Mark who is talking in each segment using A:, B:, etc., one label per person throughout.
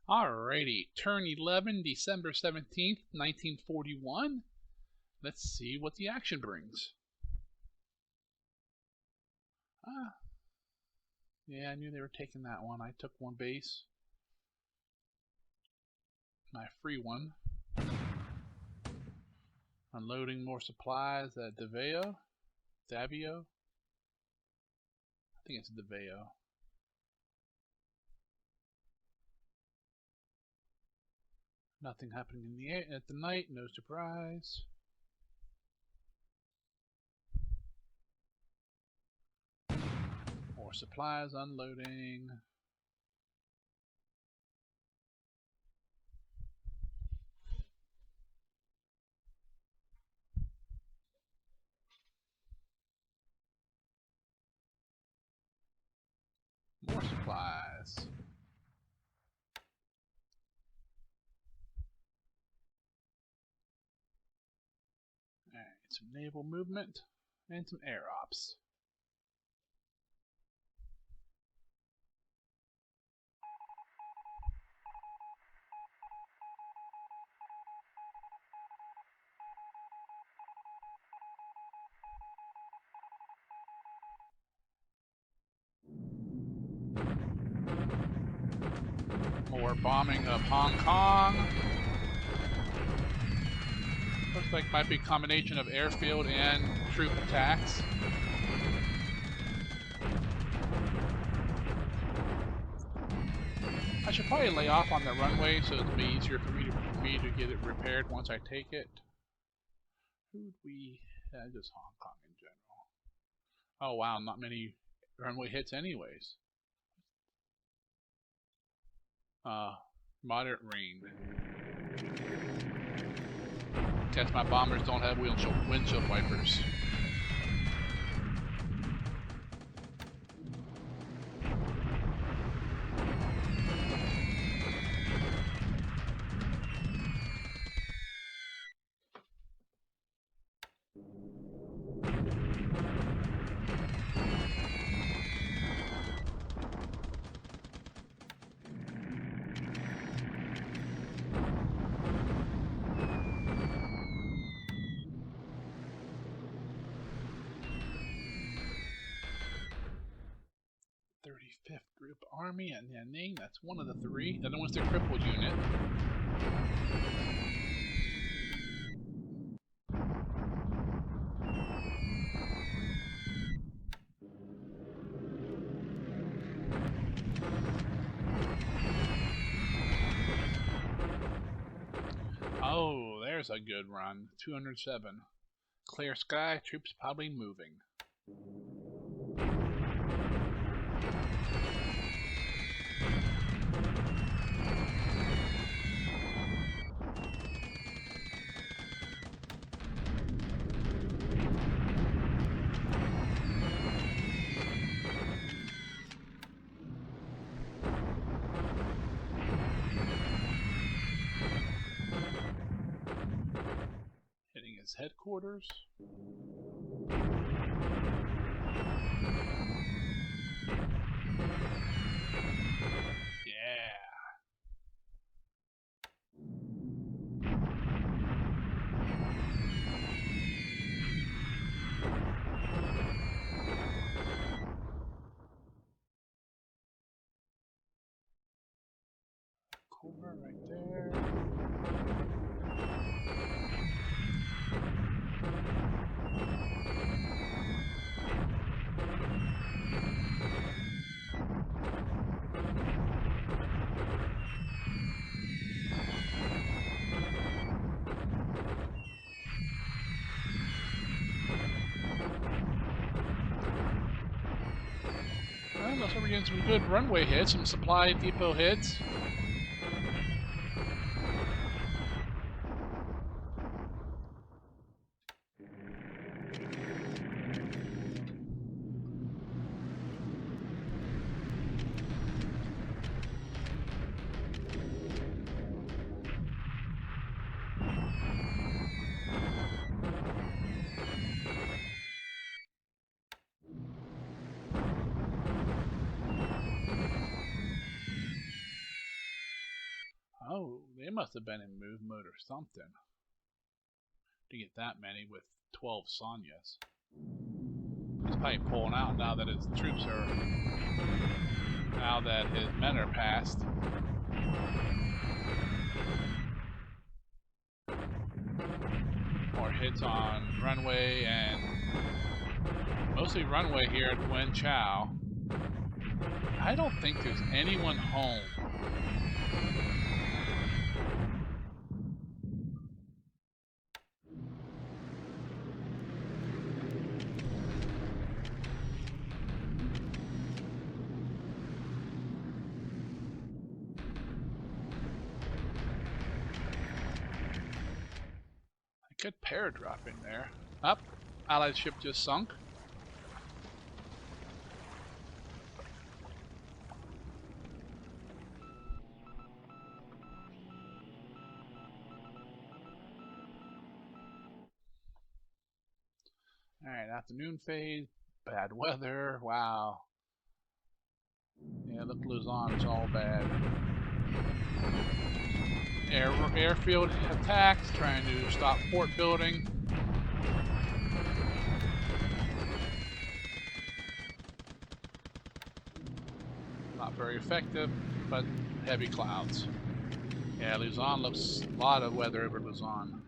A: Alrighty, turn 11, December 17th, 1941. Let's see what the action brings. Yeah, I knew they were taking that one. I took one base. My free one. Unloading more supplies at Davao. I think it's Davao. Nothing happening in the at the night, no surprise. More supplies unloading. More supplies. Alright, some naval movement and some air ops. More bombing of Hong Kong. Looks like might be a combination of airfield and troop attacks. I should probably lay off on the runway so it'll be easier for me to get it repaired once I take it. Who'd we? Just Hong Kong in general. Oh wow, not many runway hits anyways. Moderate rain. Guess my bombers don't have windshield wipers. Group Army at Deaniks, that's one of the three. The other one's the crippled unit. Oh, there's a good run. 207. Clear sky, troops probably moving. Hitting his headquarters. Core right there. Well, looks like we're getting some good runway hits, some supply depot hits. must have been in move mode or something to get that many with 12 Sonyas. He's probably pulling out now that his troops are... now that his men are passed. More hits on runway and mostly runway here at Wen Chao. I don't think there's anyone home. Good paradrop in there. Up. Allied ship just sunk. Alright, afternoon phase. Bad weather. Wow. Yeah, look, Luzon, it's all bad. Airfield attacks, trying to stop fort building. Not very effective, but heavy clouds. Yeah, Luzon looks a lot of weather over Luzon.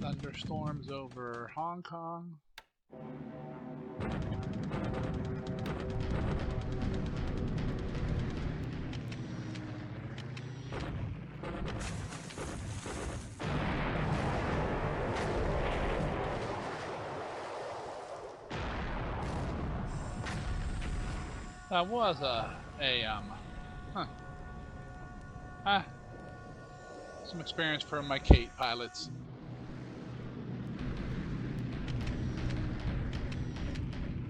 A: Thunderstorms over Hong Kong. That was some experience for my Kate pilots.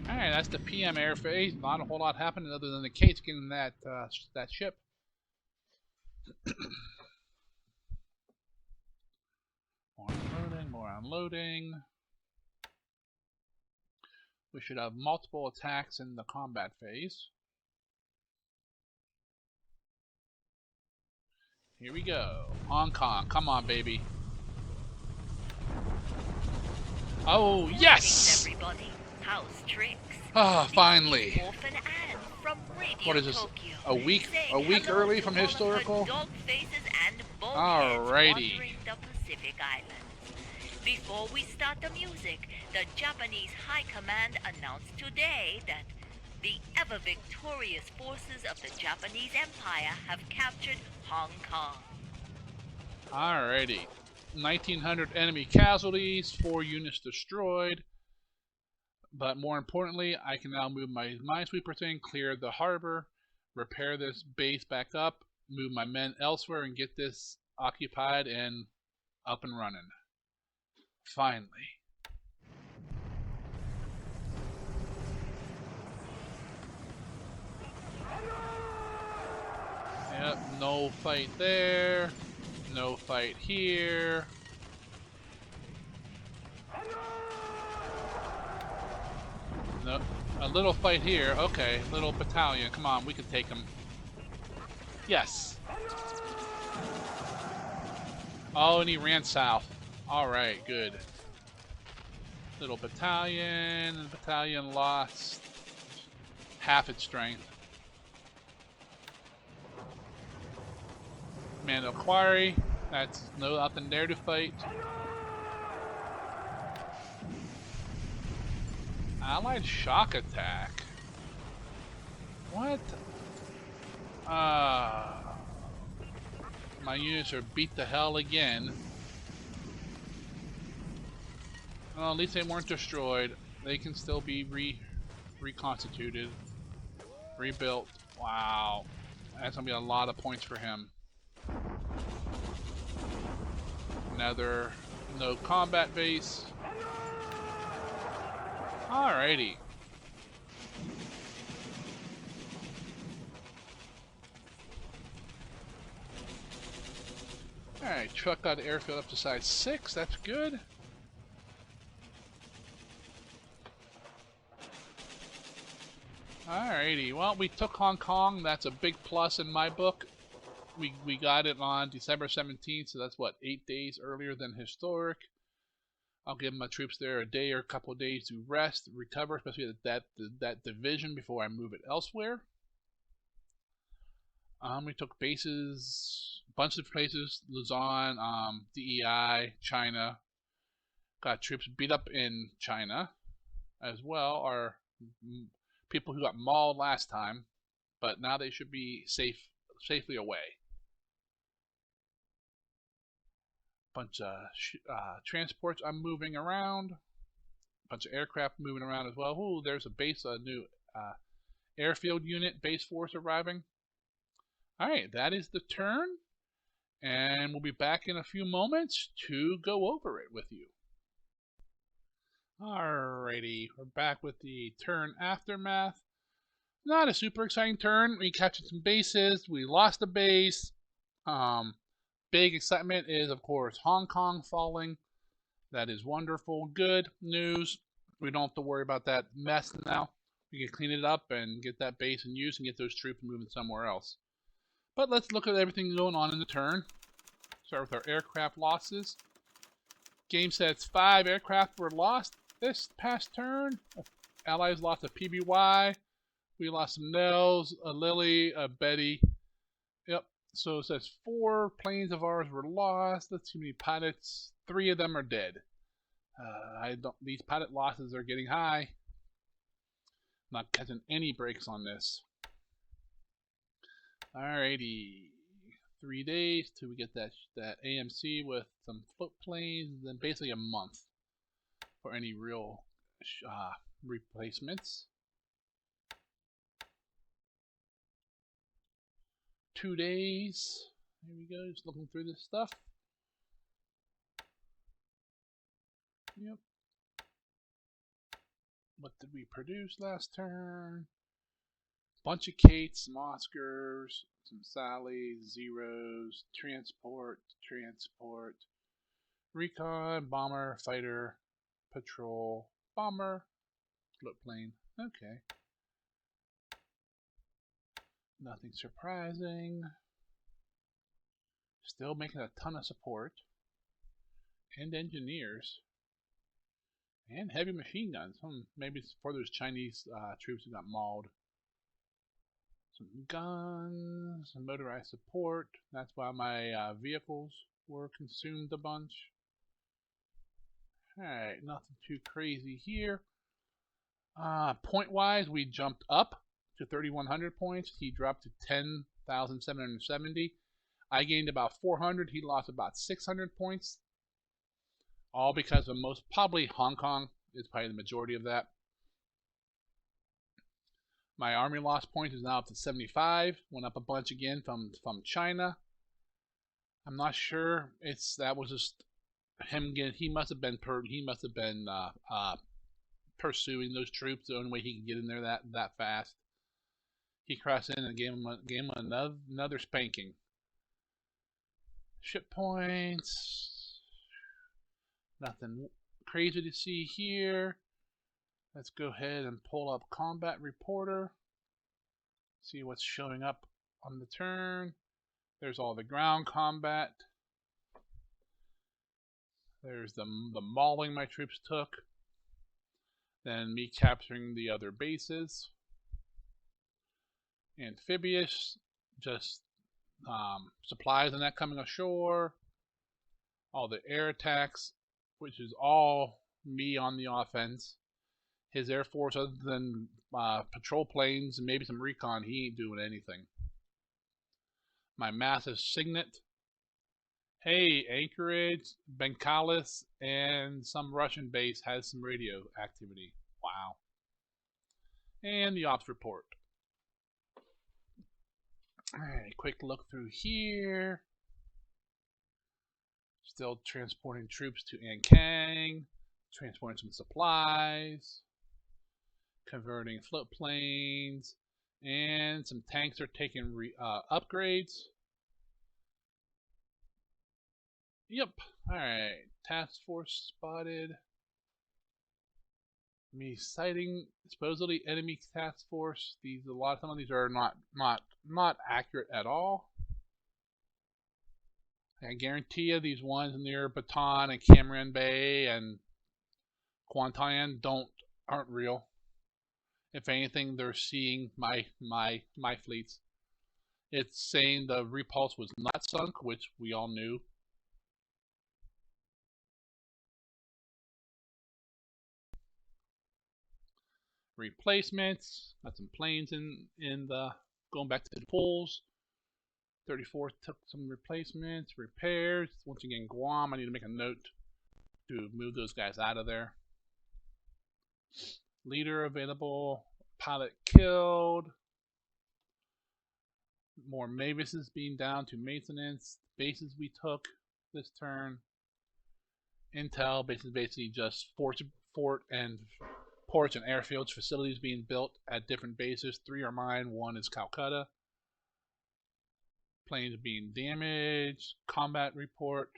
A: Alright, that's the PM air phase. Not a whole lot happening other than the Kate's getting that that ship. More unloading, more unloading. We should have multiple attacks in the combat phase. Here we go. Hong Kong, come on, baby. Oh, yes!
B: Everybody. How's tricks?
A: Ah, finally.
B: From
A: What is this?
B: Tokyo.
A: A week early from historical? Alrighty.
B: The Pacific Islands. Before we start the music, the Japanese High Command announced today that the ever-victorious forces of the Japanese Empire have captured Hong Kong.
A: Alrighty. 1,900 enemy casualties, 4 units destroyed. But more importantly, I can now move my minesweepers in, clear the harbor, repair this base back up, move my men elsewhere, and get this occupied and up and running. Finally. Yep, no fight there. No fight here. No, a little fight here. Okay, little battalion. Come on, we can take them. Yes. Oh, and he ran south. Alright, good. Little battalion. The battalion lost half its strength. Mando Quarry. That's nothing there to fight. Allied shock attack. What? My units are beat to hell again. Well, at least they weren't destroyed. They can still be reconstituted, rebuilt. Wow, that's gonna be a lot of points for him. Another no combat base. Alrighty. Alright, truck got the airfield up to size 6. That's good. Alrighty, well, we took Hong Kong. That's a big plus in my book. We got it on December 17th, so that's what, 8 days earlier than historic. I'll give my troops there a day or a couple of days to rest, recover, especially that division before I move it elsewhere. We took bases, a bunch of places, Luzon, DEI, China. Got troops beat up in China as well, are people who got mauled last time, but now they should be safely away. Bunch of transports I'm moving around. Bunch of aircraft moving around as well. Ooh, there's a base, a new airfield unit, base force arriving. Alright, that is the turn, and we'll be back in a few moments to go over it with you. Alrighty, we're back with the turn aftermath. Not a super exciting turn. We captured some bases, we lost a base. Big excitement is, of course, Hong Kong falling. That is wonderful. Good news. We don't have to worry about that mess now. We can clean it up and get that base in use and get those troops moving somewhere else. But let's look at everything going on in the turn. Start with our aircraft losses. Game sets 5 aircraft were lost this past turn. Allies lost a PBY. We lost some Nels, a Lily, a Betty. Yep. So it says 4 planes of ours were lost. Let's see how many pilots. 3 of them are dead. These pilot losses are getting high. Not catching any breaks on this. Alrighty. 3 days till we get that AMC with some float planes, and then basically a month for any real replacements. 2 days. Here we go, just looking through this stuff. Yep. What did we produce last turn? Bunch of Kates, some Oscars, some Sallys, Zeros, transport, recon, bomber, fighter, patrol, bomber, float plane. Okay. Nothing surprising. Still making a ton of support. And engineers. And heavy machine guns. Maybe it's for those Chinese troops who got mauled. Some guns, some motorized support. That's why my vehicles were consumed a bunch. Alright, nothing too crazy here. Point-wise, we jumped up to 3,100 points. He dropped to 10,770. I gained about 400. He lost about 600 points. All because of most probably Hong Kong is probably the majority of that. My army loss point is now up to 75. Went up a bunch again from China. I'm not sure. That was just him again. He must have been pursuing those troops. The only way he could get in there that fast. He crossed in and gave him another spanking. Ship points. Nothing crazy to see here. Let's go ahead and pull up Combat Reporter. See what's showing up on the turn. There's all the ground combat. There's the mauling my troops took. Then me capturing the other bases. Amphibious, just supplies and that coming ashore. All the air attacks, which is all me on the offense. His air force, other than patrol planes and maybe some recon, he ain't doing anything. My massive signet. Hey, Anchorage, Benkalis, and some Russian base has some radio activity. Wow. And the ops report. Alright, quick look through here. Still transporting troops to Ichang. Transporting some supplies. Converting float planes. And some tanks are taking upgrades. Yep. Alright. Task force spotted. Me sighting supposedly enemy task force. Some of these are not accurate at all. I guarantee you these ones near Bataan and Cameron Bay and Kuantan aren't real. If anything, they're seeing my fleets. It's saying the repulse was not sunk, which we all knew. Replacements. Got some planes in the going back to the pools. 34 took some replacements, repairs. Once again, Guam. I need to make a note to move those guys out of there. Leader available. Pilot killed. More Mavises being down to maintenance. Bases we took this turn. Intel bases basically just fort and ports and airfields, facilities being built at different bases. 3 are mine, 1 is Calcutta. Planes being damaged. Combat report.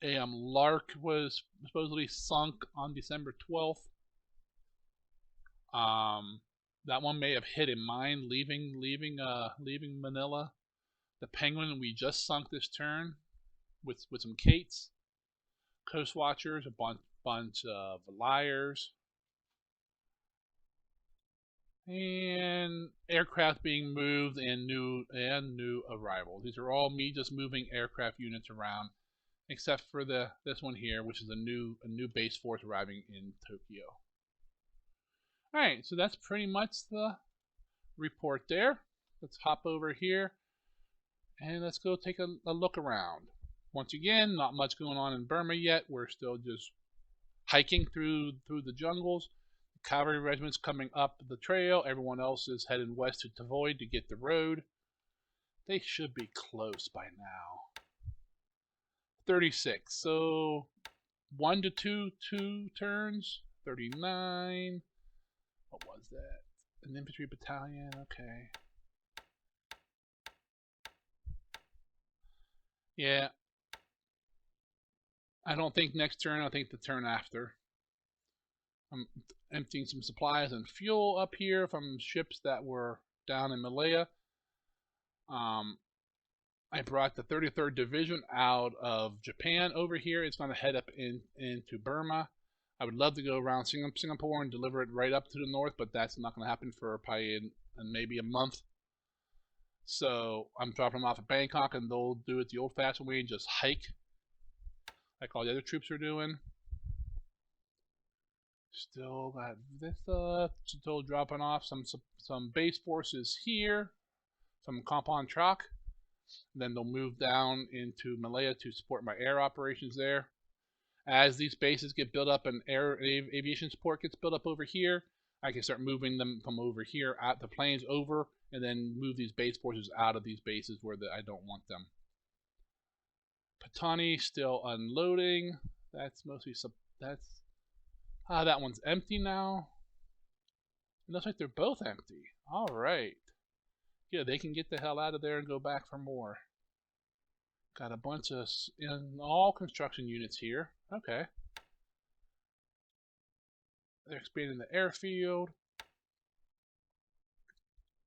A: Lark was supposedly sunk on December 12th. That one may have hit a mine leaving Manila. The Penguin we just sunk this turn with some Kates. Coast Watchers, a bunch of liars. And aircraft being moved and new arrivals. These are all me just moving aircraft units around, except for this one here, which is a new base force arriving in Tokyo. All right, so that's pretty much the report there. Let's hop over here and let's go take a look around. Once again, not much going on in Burma yet. We're still just hiking through the jungles. Cavalry regiments coming up the trail. Everyone else is heading west to Tavoy to get the road. They should be close by now. 36. So 1 to 2 turns. 39. What was that? An infantry battalion. Okay. Yeah. I don't think next turn. I think the turn after. I'm emptying some supplies and fuel up here from ships that were down in Malaya. I brought the 33rd Division out of Japan over here. It's going to head up into Burma. I would love to go around Singapore and deliver it right up to the north, but that's not going to happen for probably maybe a month. So I'm dropping them off at Bangkok, and they'll do it the old-fashioned way and just hike like all the other troops are doing. Still got this still dropping off some base forces here, some compound truck. Then they'll move down into Malaya to support my air operations there. As these bases get built up and aviation support gets built up over here, I can start moving them from over here at the planes over, and then move these base forces out of these bases where I don't want them. Patani still unloading. That's mostly that one's empty now. It looks like they're both empty. All right. Yeah, they can get the hell out of there and go back for more. Got a bunch of all construction units here. Okay. They're expanding the airfield.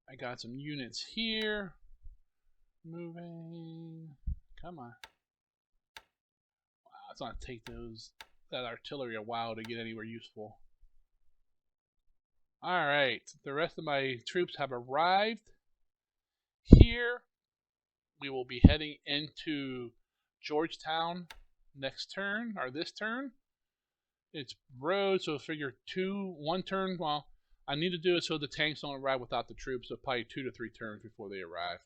A: I got some units here. Moving. Come on. Wow, it's gonna take that artillery a while to get anywhere useful. Alright, the rest of my troops have arrived. Here, we will be heading into Georgetown next turn, or this turn. It's road, so figure 1 turn. Well, I need to do it so the tanks don't arrive without the troops, so probably 2 to 3 turns before they arrive.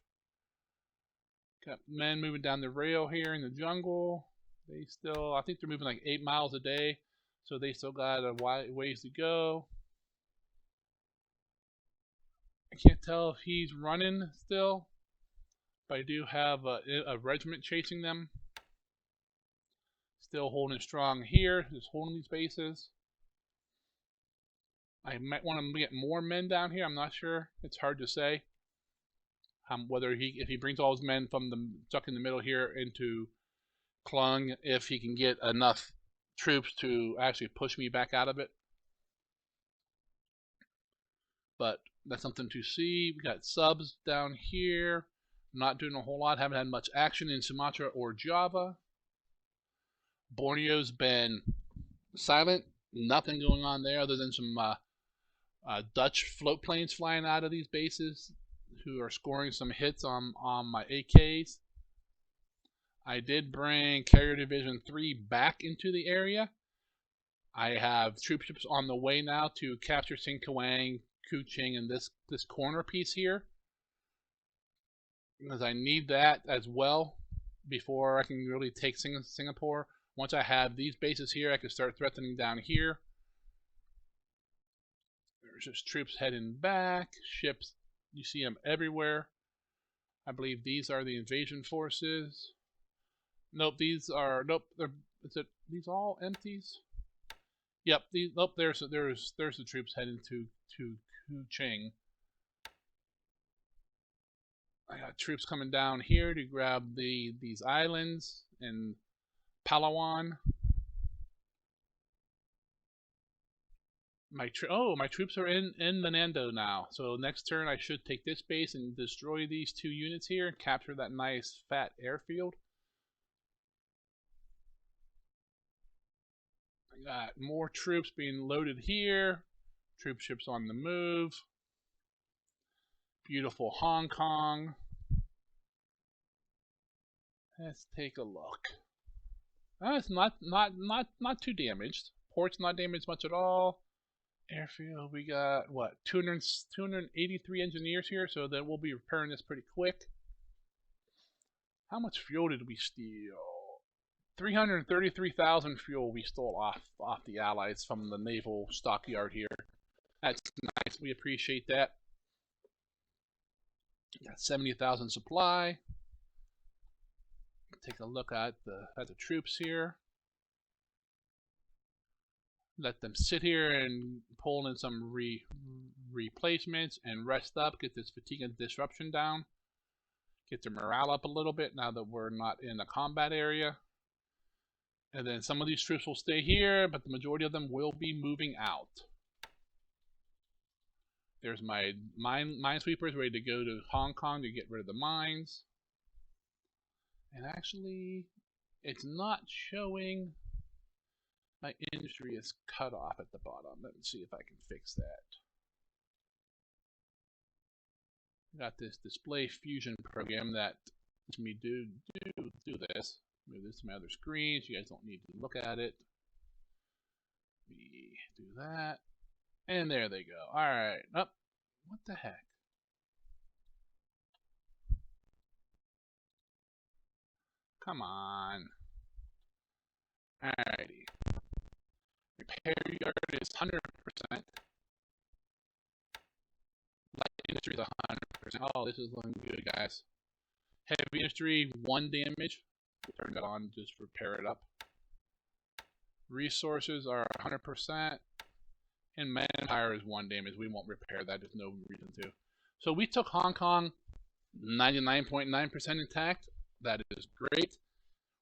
A: Got men moving down the rail here in the jungle. I think they're moving like 8 miles a day, so they still got a ways to go. I can't tell if he's running still, but I do have a regiment chasing them. Still holding strong here, just holding these bases. I might want to get more men down here, I'm not sure. It's hard to say. Whether if he brings all his men from the stuck in the middle here into Klung, if he can get enough troops to actually push me back out of it. But that's something to see. We got subs down here. Not doing a whole lot. Haven't had much action in Sumatra or Java. Borneo's been silent. Nothing going on there other than some Dutch float planes flying out of these bases who are scoring some hits on my AKs. I did bring Carrier Division 3 back into the area. I have troop ships on the way now to capture Singkawang, Kuching, and this corner piece here. Because I need that as well before I can really take Singapore. Once I have these bases here, I can start threatening down here. There's just troops heading back, ships, you see them everywhere. I believe these are the invasion forces. Nope, these are, nope, is it these all empties? Yep, nope, there's the troops heading to Kuching. I got troops coming down here to grab these islands in Palawan. My troops are in Menando now. So next turn I should take this base and destroy these 2 units here and capture that nice fat airfield. I got more troops being loaded here. Troop ships on the move. Beautiful Hong Kong. Let's take a look. It's not too damaged. Port's not damaged much at all. Airfield, we got what 283 engineers here, so then we'll be repairing this pretty quick. How much fuel did we steal? 333,000 fuel we stole off the Allies from the naval stockyard here. That's nice. We appreciate that. Got 70,000 supply. Take a look at the troops here. Let them sit here and pull in some replacements and rest up. Get this fatigue and disruption down. Get their morale up a little bit now that we're not in a combat area. And then some of these troops will stay here, but the majority of them will be moving out. There's my minesweepers ready to go to Hong Kong to get rid of the mines. And actually, it's not showing my industry is cut off at the bottom. Let me see if I can fix that. Got this display fusion program that lets me do this. Move this to my other screen so you guys don't need to look at it. We do that. And there they go. Alright. Oh, what the heck? Come on. Alrighty. Repair yard is 100%. Light industry is 100%. Oh, this is looking good, guys. Heavy industry, 1 damage. Turn that on, just repair it up. Resources are 100%. And manpower is 1 damage. We won't repair that. There's no reason to. So we took Hong Kong 99.9% intact. That is great.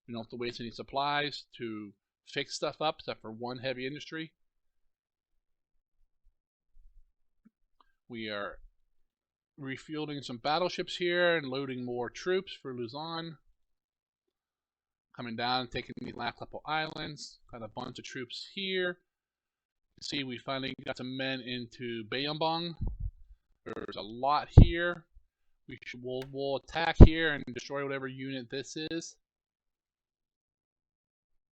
A: We don't have to waste any supplies to fix stuff up except for 1 heavy industry. We are refueling some battleships here and loading more troops for Luzon. Coming down and taking these last couple islands. Got a bunch of troops here. You see, we finally got some men into Bayombong. There's a lot here. We'll attack here and destroy whatever unit this is.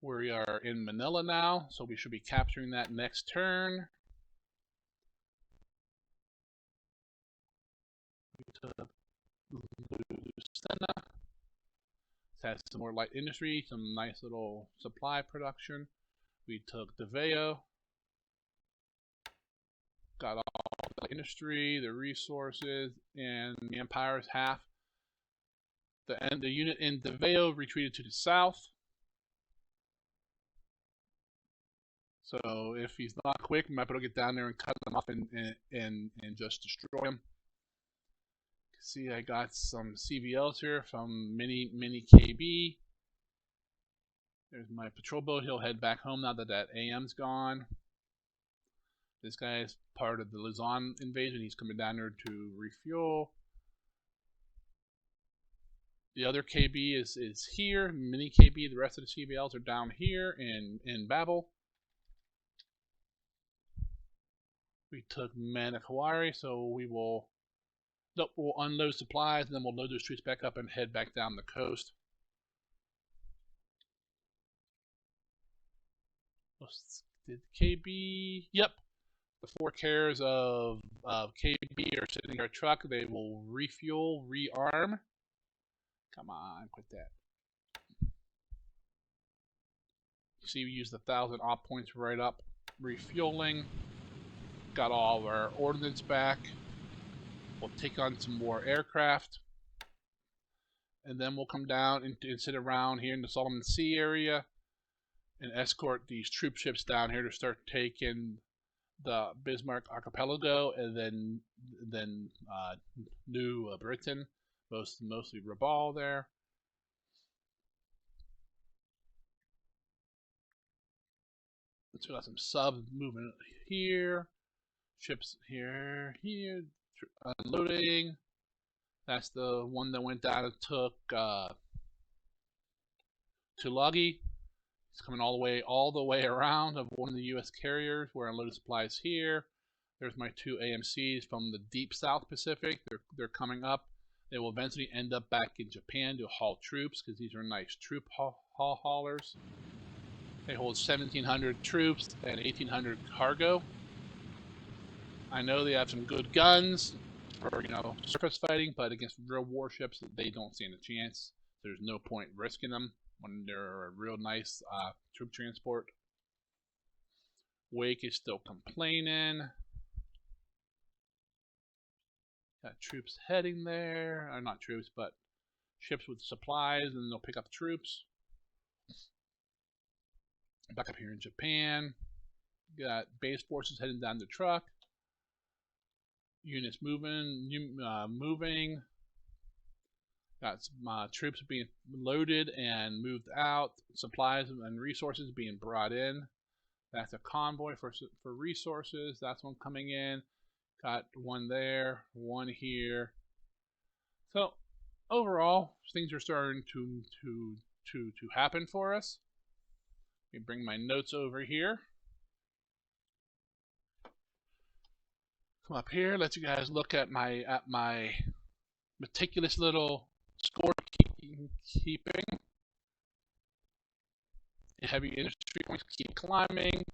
A: We are in Manila now, so we should be capturing that next turn. We took Lucena. Has some more light industry, some nice little supply production. We took Deveo. Got all the industry, the resources, and the Empire's half. The unit in Deveo retreated to the south. So if he's not quick, we might be able to get down there and cut them off and just destroy him. See, I got some CVLs here from mini KB. There's my patrol boat. He'll head back home now that AM's gone. This guy is part of the Luzon invasion. He's coming down there to refuel. The other KB is here, mini KB. The rest of the CVLs are down here in Babel. We took Manakawari, so we'll unload supplies, and then we'll load those troops back up and head back down the coast. Did KB? Yep. The 4 carriers of KB are sitting in our truck. They will refuel, rearm. Come on, quit that. You see, we used 1,000 op points right up, refueling. Got all of our ordnance back. We'll take on some more aircraft. And then we'll come down and sit around here in the Solomon Sea area and escort these troop ships down here to start taking the Bismarck Archipelago and then New Britain, mostly Rabaul there. So we got some subs moving here, ships here, unloading. That's the one that went down and took Tulagi. It's coming all the way around of one of the U.S. carriers. We're unloading supplies here. There's my 2 AMCs from the deep South Pacific. They're coming up. They will eventually end up back in Japan to haul troops because these are nice troop haulers. They hold 1,700 troops and 1,800 cargo. I know they have some good guns for surface fighting, but against real warships, they don't stand a chance. There's no point risking them when they're a real nice troop transport. Wake is still complaining. Got troops heading there. Not troops, but ships with supplies, and they'll pick up troops. Back up here in Japan. Got base forces heading down the truck. Units moving. Got some troops being loaded and moved out. Supplies and resources being brought in. That's a convoy for resources. That's one coming in. Got one there, one here. So overall, things are starting to happen for us. Let me bring my notes over here. Come up here, let you guys look at my meticulous little scorekeeping. Heavy industry points keep climbing.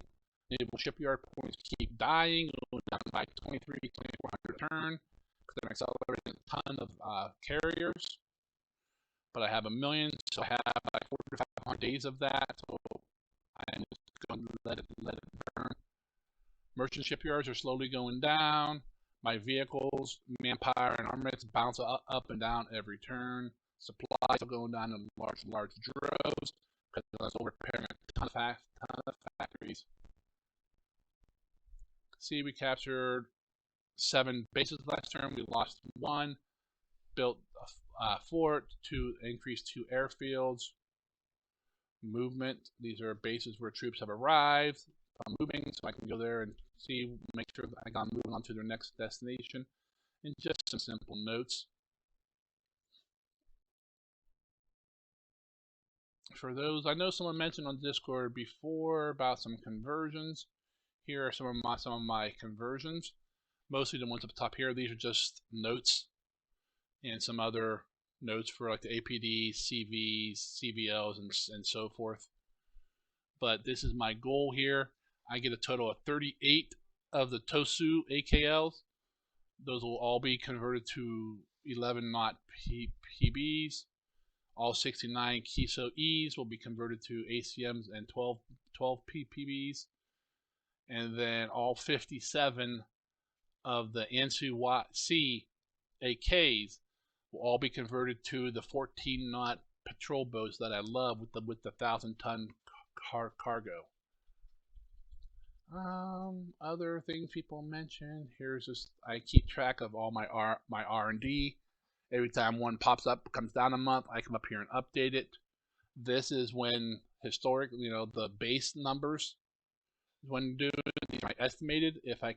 A: Naval shipyard points keep dying, going down by 2,400 turn because I'm accelerating a ton of carriers. But I have 1 million, so I have like 400 to 500 days of that. So I'm just going to let it burn. Merchant shipyards are slowly going down. My vehicles, manpower, and armaments bounce up and down every turn. Supplies are going down in large droves because I was repairing a ton of factories. See, we captured 7 bases last term. We lost 1. Built a fort to increase 2 airfields. Movement. These are bases where troops have arrived. I'm moving, so I can go there and see, make sure that I got moving on to their next destination. And just some simple notes. For those, I know someone mentioned on Discord before about some conversions. Here are some of my conversions. Mostly the ones up top here. These are just notes and some other notes for like the APDs, CVs, CVLs, and so forth. But this is my goal here. I get a total of 38 of the Tosu AKLs. Those will all be converted to 11 knot PBs. All 69 Kiso E's will be converted to ACMs and 12 PBs. And then all 57 of the Ansu C AKs will all be converted to the 14 knot patrol boats that I love with the 1,000-ton cargo. Other things people mention. Here's just I keep track of all my R&D. Every time one pops up, comes down a month, I come up here and update it. This is when historically, the base numbers when doing these are estimated. If I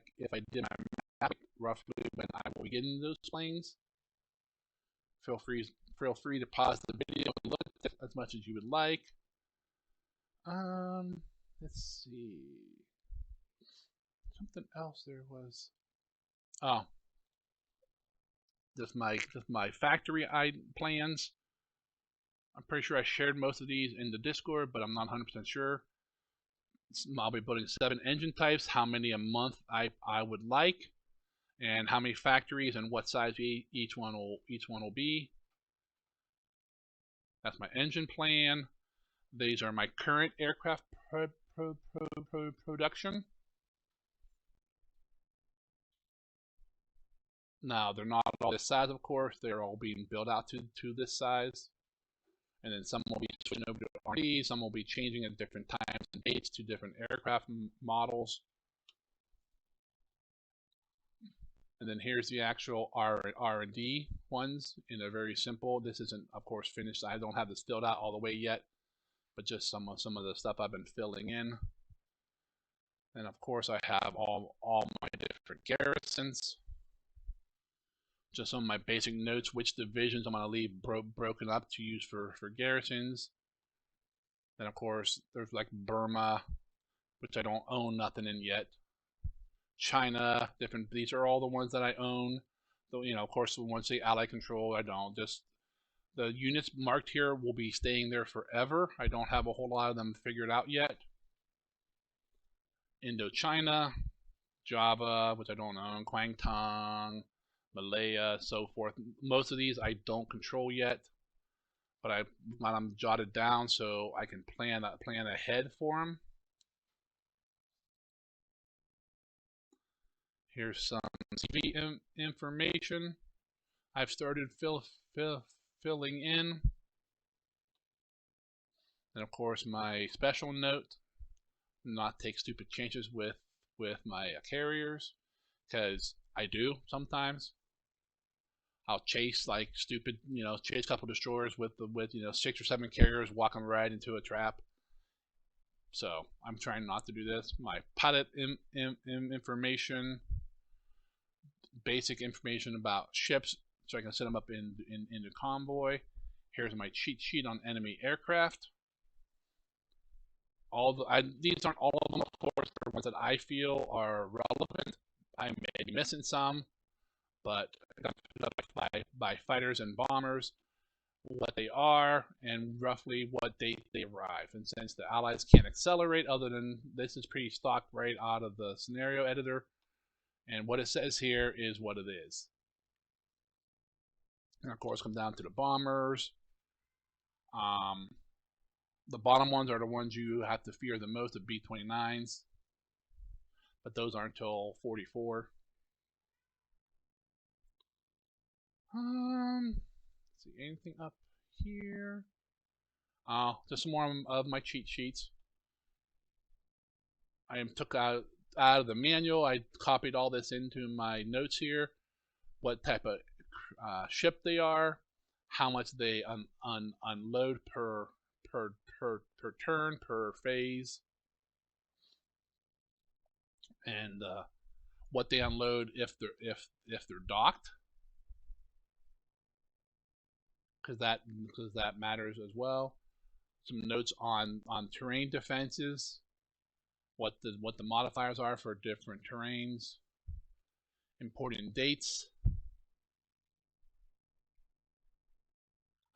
A: did my math roughly when I will be getting those planes, feel free to pause the video and look at as much as you would like. Let's see. Something else there was. Oh, just my factory plans. I'm pretty sure I shared most of these in the Discord, but I'm not 100% sure. I'll be building 7 engine types, how many a month I would like, and how many factories and what size each one will be. That's my engine plan. These are my current aircraft production. Now, they're not all this size, of course. They're all being built out to this size. And then some will be switching over to R&D, some will be changing at different times and dates to different aircraft models. And then here's the actual R&D ones, and they're very simple. This isn't, of course, finished. I don't have this filled out all the way yet, but just some of the stuff I've been filling in. And of course, I have all my different garrisons. Just some of my basic notes, which divisions I'm going to leave broken up to use for garrisons. Then of course there's like Burma, which I don't own nothing in yet. China, different. These are all the ones that I own. So of course the ones say Allied control, I don't. Just the units marked here will be staying there forever. I don't have a whole lot of them figured out yet. Indochina, Java, which I don't own, Kwangtung, Malaya, so forth. Most of these I don't control yet, but I got them jotted down so I can plan ahead for them. Here's some CV information I've started filling in, and of course my special note: not take stupid chances with my carriers, because I do sometimes. I'll chase like stupid, chase a couple destroyers with 6 or 7 carriers, walk them right into a trap. So I'm trying not to do this. My pilot information, basic information about ships, so I can set them up into convoy. Here's my cheat sheet on enemy aircraft. These aren't all of them, of course. They're ones that I feel are relevant. I may be missing some, but by fighters and bombers, what they are, and roughly what date they arrive. And since the Allies can't accelerate, other than this is pretty stock right out of the scenario editor, and what it says here is what it is. And of course, come down to the bombers. The bottom ones are the ones you have to fear the most, the B-29s, but those aren't until 44. Let's see, anything up here? Just some more of my cheat sheets. I took out of the manual. I copied all this into my notes here. What type of ship they are, how much they unload per turn, per phase, and what they unload if they're docked. Because that matters as well. Some notes on terrain defenses, what the modifiers are for different terrains, important dates.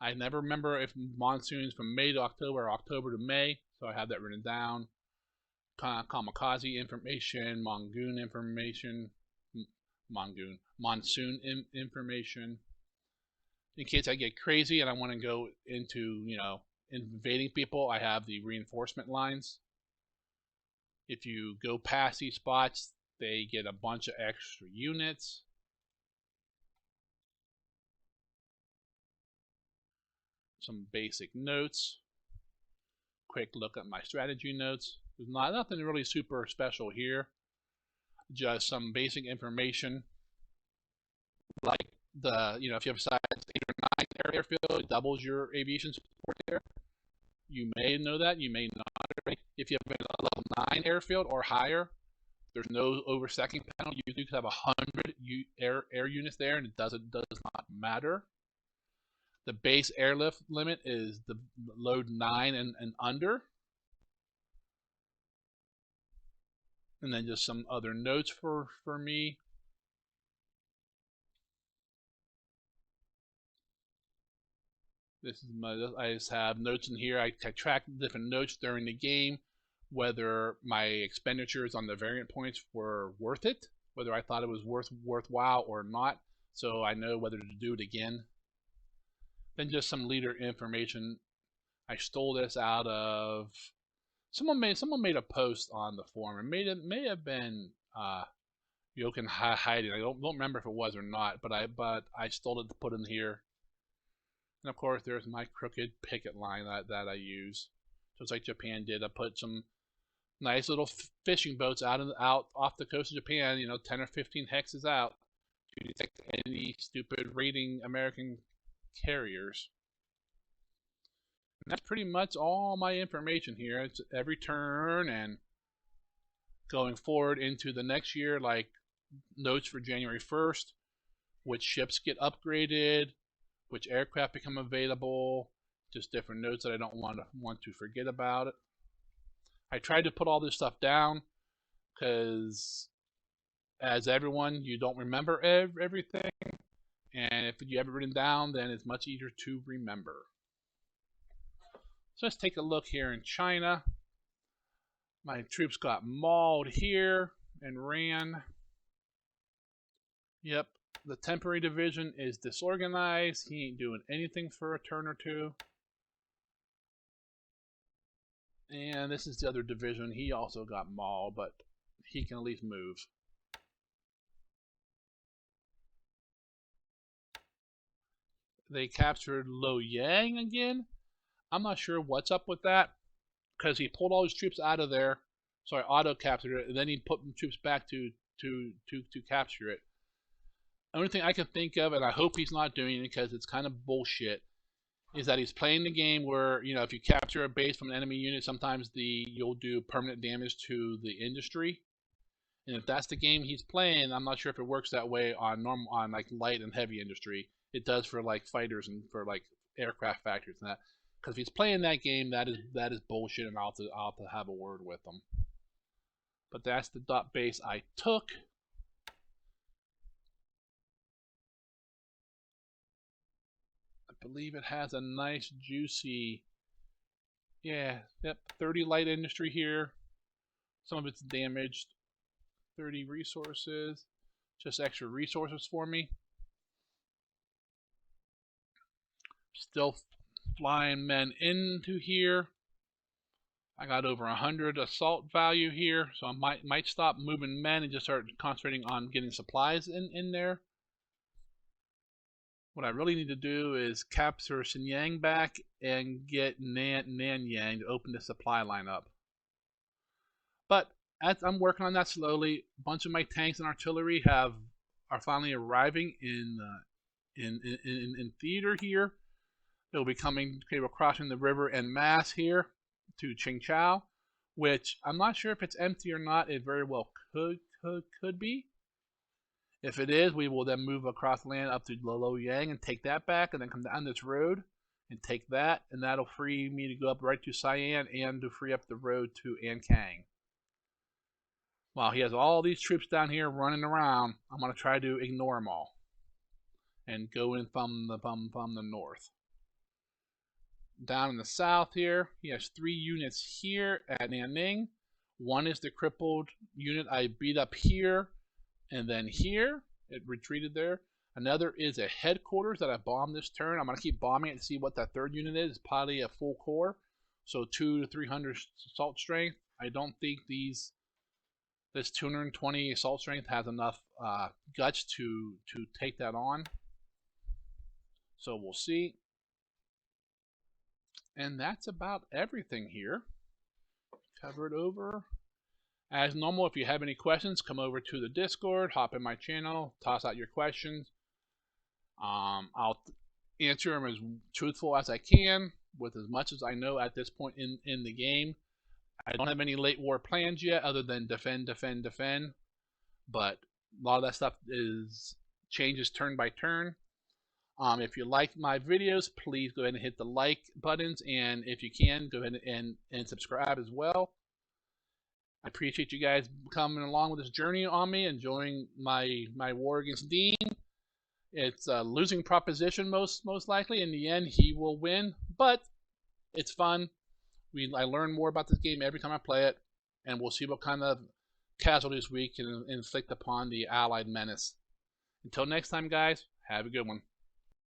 A: I never remember if monsoons from May to October or October to May, so I have that written down. Kamikaze information, monsoon information. In case I get crazy and I want to go into, invading people, I have the reinforcement lines. If you go past these spots, they get a bunch of extra units. Some basic notes. Quick look at my strategy notes. There's nothing really super special here. Just some basic information, like if you have a size 8 or 9 airfield, it doubles your aviation support there. You may know that, you may not. If you have a level 9 airfield or higher, there's no overstacking penalty. You could have 100 air units there, and it does not matter. The base airlift limit is the load 9 and under. And then just some other notes for me. I just have notes in here. I track different notes during the game, whether my expenditures on the variant points were worth it, whether I thought it was worthwhile or not, so I know whether to do it again. Then just some leader information. I stole this out of someone made a post on the forum. It may have been Jochen hiding. I don't remember if it was or not, but I stole it to put in here. And of course, there's my crooked picket line that I use, just like Japan did. I put some nice little fishing boats out off the coast of Japan. 10 or 15 hexes out to detect any stupid raiding American carriers. And that's pretty much all my information here. It's every turn and going forward into the next year, like notes for January 1st, which ships get upgraded, which aircraft become available, just different notes that I don't want to forget about it. I tried to put all this stuff down because, as everyone, you don't remember everything, and if you have it written down, then it's much easier to remember. So let's take a look here in China. My troops got mauled here and ran. Yep. The temporary division is disorganized. He ain't doing anything for a turn or two. And this is the other division. He also got mauled, but he can at least move. They captured Luoyang again. I'm not sure what's up with that, because he pulled all his troops out of there. So I auto-captured it, and then he put the troops back to capture it. The only thing I can think of, and I hope he's not doing it because it's kind of bullshit, is that he's playing the game where, if you capture a base from an enemy unit, sometimes you'll do permanent damage to the industry. And if that's the game he's playing, I'm not sure if it works that way on like light and heavy industry. It does for like fighters and for like aircraft factories and that. Because if he's playing that game, that is bullshit, and I'll have to have a word with him. But that's the dot base I took. I believe it has a nice juicy, 30 light industry here. Some of it's damaged. 30 resources, just extra resources for me. Still flying men into here. I got over 100 assault value here, so I might stop moving men and just start concentrating on getting supplies in there. What I really need to do is capture Xinjiang back and get Nanyang to open the supply line up. But as I'm working on that slowly, a bunch of my tanks and artillery are finally arriving in theater here. They'll be crossing the river en masse here to Qingchao, which I'm not sure if it's empty or not. It very well could be. If it is, we will then move across land up to Luoyang and take that back, and then come down this road and take that, and that'll free me to go up right to Sian and to free up the road to Ankang. While he has all these troops down here running around, I'm going to try to ignore them all and go in from the north. Down in the south here, he has 3 units here at Nanning. One is the crippled unit I beat up here, and then here, it retreated there. Another is a headquarters that I bombed this turn. I'm going to keep bombing it to see what that 3rd unit is. It's probably a full core, so 200 to 300 assault strength. I don't think this 220 assault strength has enough guts to take that on. So we'll see. And that's about everything here. Covered over. As normal, if you have any questions, come over to the Discord, hop in my channel, toss out your questions. I'll answer them as truthful as I can with as much as I know at this point in the game. I don't have any late war plans yet other than defend, defend, defend. But a lot of that stuff changes turn by turn. If you like my videos, please go ahead and hit the like buttons, and if you can, go ahead and subscribe as well. I appreciate you guys coming along with this journey on me, enjoying my war against Dean. It's a losing proposition most likely. In the end, he will win, but it's fun. I learn more about this game every time I play it, and we'll see what kind of casualties we can inflict upon the Allied menace. Until next time, guys, have a good one.